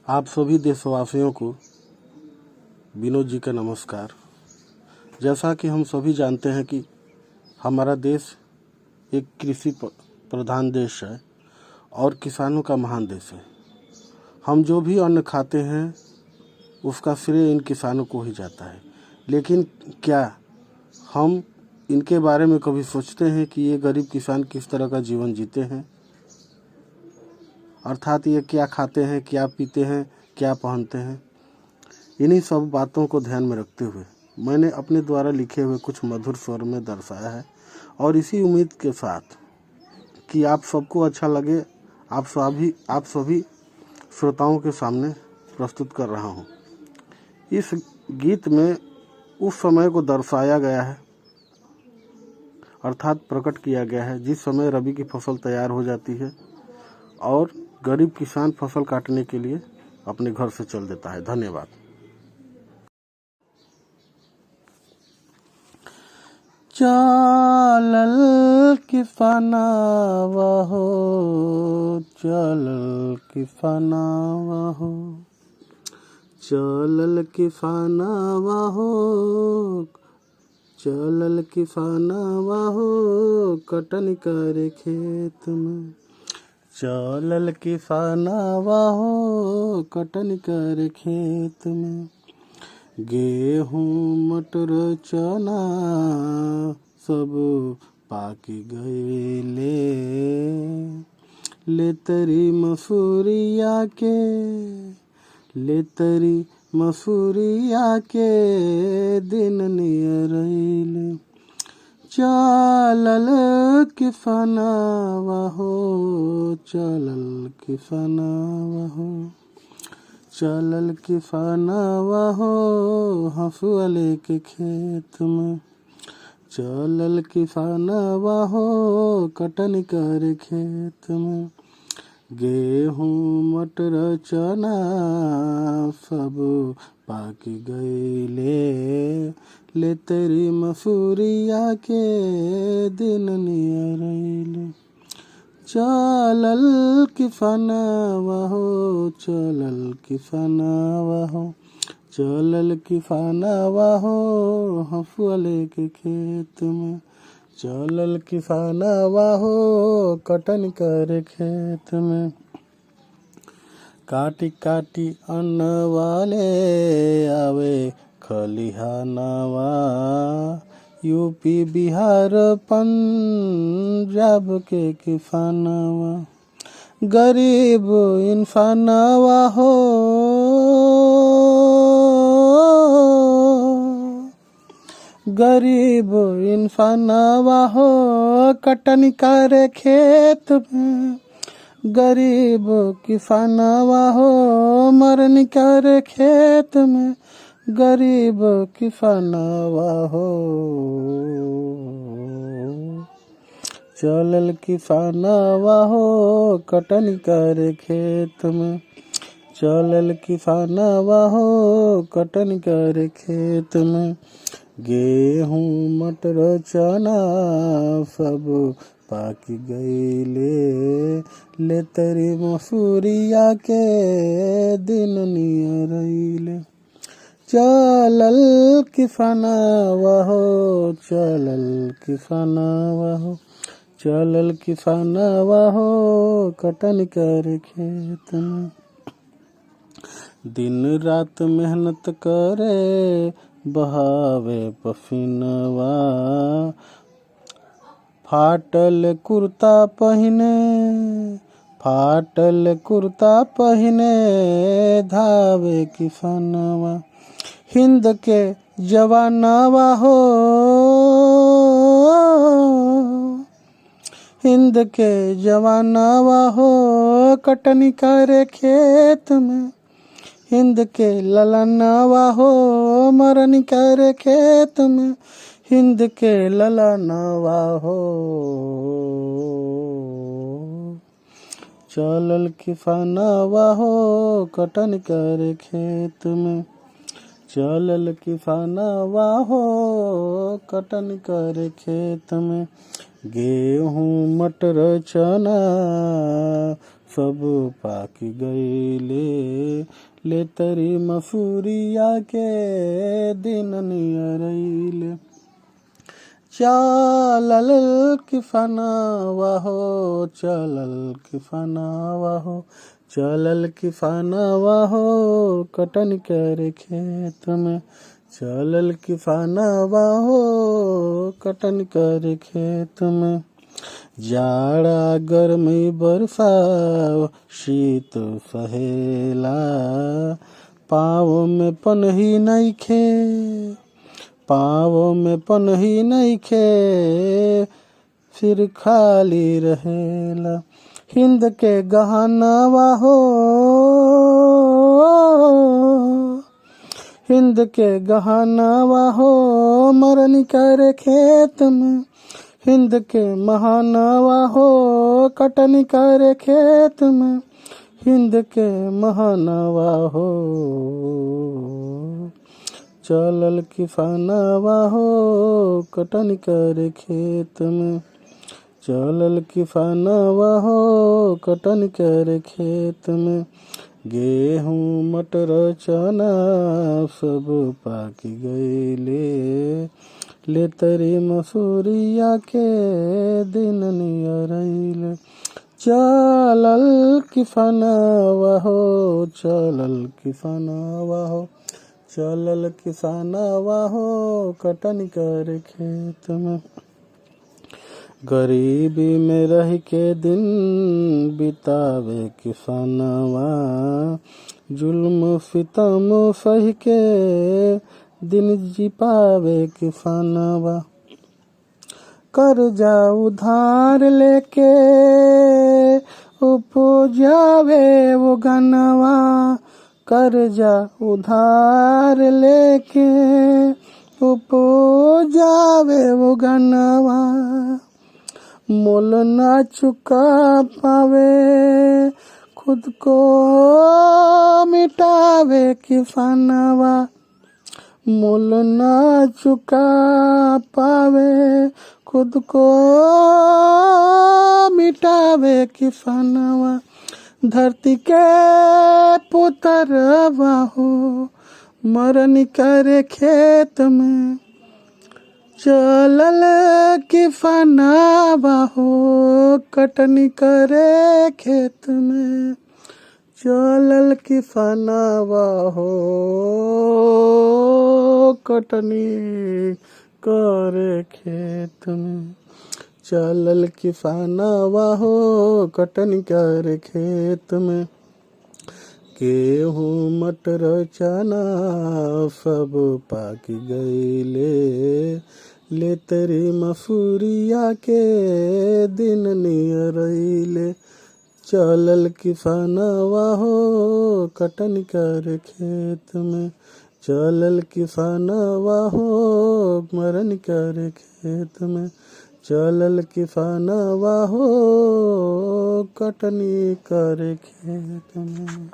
आप सभी देशवासियों को विनोद जी का नमस्कार। जैसा कि हम सभी जानते हैं कि हमारा देश एक कृषि प्रधान देश है और किसानों का महान देश है। हम जो भी अन्न खाते हैं उसका श्रेय इन किसानों को ही जाता है। लेकिन क्या हम इनके बारे में कभी सोचते हैं कि ये गरीब किसान किस तरह का जीवन जीते हैं, अर्थात ये क्या खाते हैं, क्या पीते हैं, क्या पहनते हैं। इन्हीं सब बातों को ध्यान में रखते हुए मैंने अपने द्वारा लिखे हुए कुछ मधुर स्वर में दर्शाया है और इसी उम्मीद के साथ कि आप सबको अच्छा लगे आप सभी श्रोताओं के सामने प्रस्तुत कर रहा हूँ। इस गीत में उस समय को दर्शाया गया है, अर्थात प्रकट किया गया है जिस समय रबी की फसल तैयार हो जाती है और गरीब किसान फसल काटने के लिए अपने घर से चल देता है। धन्यवाद। चलल किसानवा हो, चलल किसानवा हो, चलल किसानवा हो, चलल किसानवा हो, कटन करे खेत में। चलल किसानवा हो, कटन करे खेत में। गेहूँ मटर चना सब पाक गए ले तरी मसूरिया के दिन नियरैले। चलल किसानवा हो, चलल किसानवा हो, चलल किसानवा हो, हंसुआ लेके खेत में। चलल किसानवा हो, कटन करे खेत में। गेहूँ मटर चना सब पाक गए ले तेरी मसूरिया के दिन नियरैले। चलल किसानवा हो, चलल किसानवा हो, चलल किसानवा हो, हंसुआ लेके खेत में। चलल किसानवा हो, कटन करे खेत में। काटी काटी अन्न वाले आवे खलिहानवा, यूपी बिहार पंजाब के किसानवा। गरीब इंसानवा हो, गरीब इंसानवा हो, कटन करे खेत में। गरीब किसानवा हो, मरन करे खेत में। गरीब किसानवा हो, चलल किसानवा हो, कटन करे खेत में। चलल किसानवा हो, कटन करे खेत में। गेहूँ मटर चना सब पाक गईले ले तरी मसूरिया के दिन नियरैले। चलल किसानवा हो, चलल किसानवा हो, चलल किसानवा हो, कटन करे खेत में। दिन रात मेहनत करे बहावे पसीनवा, फाटल कुर्ता पहिने, फाटल कुर्ता पहिने धावे किसानवा। हिंद के जवानवा हो, हिंद के जवानवा हो, कटनी करे खेत में। हिंद के ललनवा हो, मरनी करे खेत में। हिंद के ललनवा हो, चलल किसानवा हो, कटन करे खेत में। चलल किसानवा हो, कटन करे खेत में। गेहूँ मटर चना सब पाकी गईले ले तरी मसूरिया के दिन नियरैले चलल किफनवा हो चलल किफनवा हो चलल किफनवा हो कटन करे खेत में चलल किफनवा हो कटन करे खेत में जाड़ा गर्मी बरसा शीत सहेला पाँव में पनही नइखे पाँव में पनही नइखे सिर खाली रहेला हिंद के गहनवा हो हिंद के गहनवा हो मरनी करे खेत में हिंद के महानवा हो कटनी करे खेत में हिंद के महानवा हो चलल किफनवा हो कटनी करे खेत में चलल किफनवा हो कटनी करे खेत में गेहूँ मटर चना सब पाकी गईले ले तरी मसूरिया के दिन नियरैले चलल किफनवा हो चलल किफनवा हो चलल किफनवा हो कटन कर खेत में गरीबी में रह के दिन बितावे किफनवा जुल्म सितम सह के दिन जी पावे किफनवा कर्जा उधार लेके उपजावे वो गनवा कर्जा उधार लेके उपजावे वो गनवा मोल ना चुका पावे खुद को मिटावे किफनवा मोल ना चुका पावे खुद को मिटावे किफनवा धरती के पुतरवा हो मरनी करे खेत में चलल किफनवा हो कटनी करे खेत में चलल किफनवा हो कटनी करे खेत में चलल किफनवा हो कटनी करे खेत में गेहूँ मटर चना सब पाकी गईले ले तरी मसूरिया के दिन नियरैले चलल किफनवा हो कटनी करे खेत में चलल किफनवा हो मरन करे खेत में चलल किफनवा हो कटनी करे खेत में।